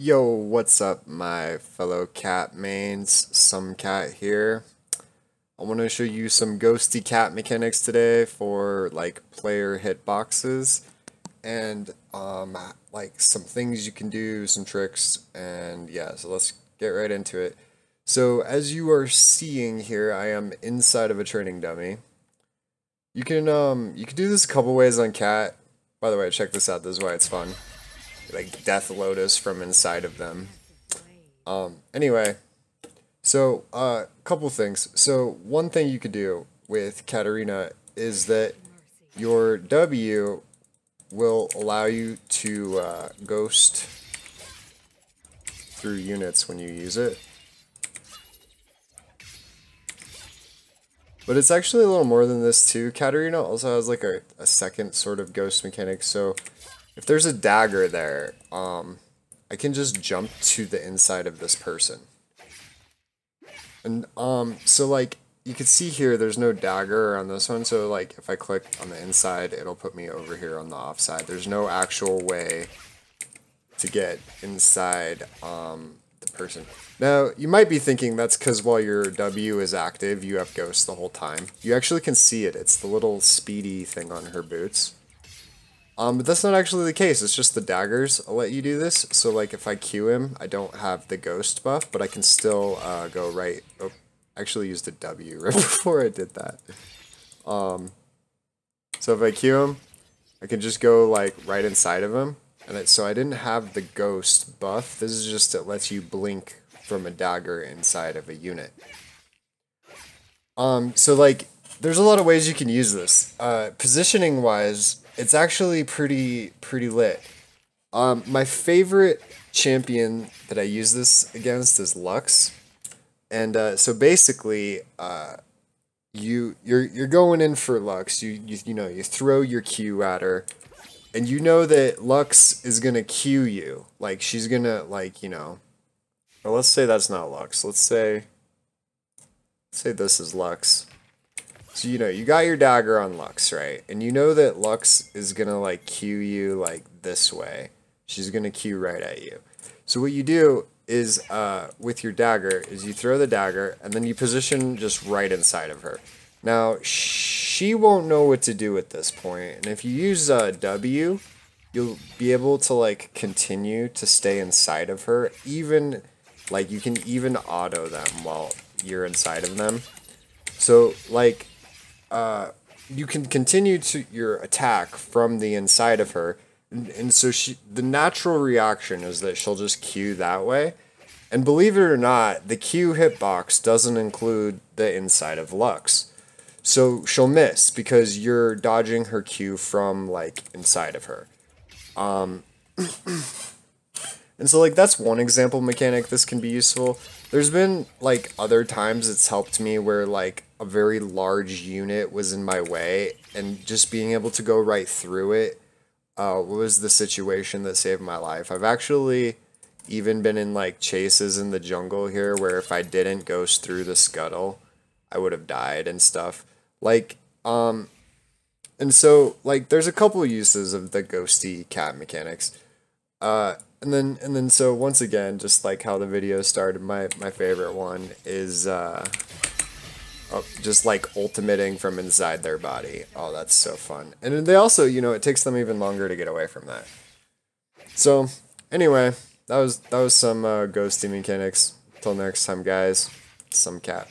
Yo, what's up, my fellow cat mains? Some cat here. I want to show you some ghosty cat mechanics today for like player hitboxes and like some things you can do, some tricks, and yeah, so let's get right into it. So as you are seeing here, I am inside of a training dummy. You can do this a couple ways on cat. By the way, check this out. This is why it's fun. Like Death Lotus from inside of them. Anyway, so couple things. So one thing you could do with Katarina is that your W will allow you to ghost through units when you use it. But it's actually a little more than this too. Katarina also has like a second sort of ghost mechanic. So if there's a dagger there, I can just jump to the inside of this person. And so like you can see here, there's no dagger on this one. So like if I click on the inside, it'll put me over here on the offside. There's no actual way to get inside the person. Now you might be thinking that's because while your W is active, you have ghosts the whole time. You actually can see it. It's the little speedy thing on her boots. But that's not actually the case. It's just the daggers I'll let you do this. So like if I Q him, I don't have the ghost buff, but I can still go right. Oh, actually used a W right before I did that. So if I Q him, I can just go like right inside of him. So I didn't have the ghost buff. This is just, it lets you blink from a dagger inside of a unit. So like there's a lot of ways you can use this. Positioning wise, it's actually pretty lit. My favorite champion that I use this against is Lux, and so basically, you're going in for Lux. You throw your Q at her, and you know that Lux is gonna Q you. Like she's gonna Or let's say that's not Lux. Let's say this is Lux. So, you got your dagger on Lux, right? And you know that Lux is gonna, like, Q you, like, this way. She's gonna Q right at you. So what you do is, with your dagger, is you throw the dagger, and then you position just right inside of her. Now, she won't know what to do at this point, and if you use W, you'll be able to, like, continue to stay inside of her, even, like, you can even auto them while you're inside of them. So, like, you can continue to your attack from the inside of her, and so the natural reaction is that she'll just Q that way. And believe it or not, the Q hitbox doesn't include the inside of Lux. So she'll miss because you're dodging her Q from like inside of her. And so like that's one example mechanic this can be useful. There's been like other times it's helped me where like a very large unit was in my way and just being able to go right through it was the situation that saved my life. I've actually even been in like chases in the jungle here where if I didn't ghost through the scuttle, I would have died and stuff. And so like there's a couple uses of the ghosty cat mechanics. And then so once again, just like how the video started, my favorite one is just like ultimating from inside their body. Oh, that's so fun. And then they also, it takes them even longer to get away from that. So anyway, that was some ghosty mechanics. Till next time, guys. Some cat.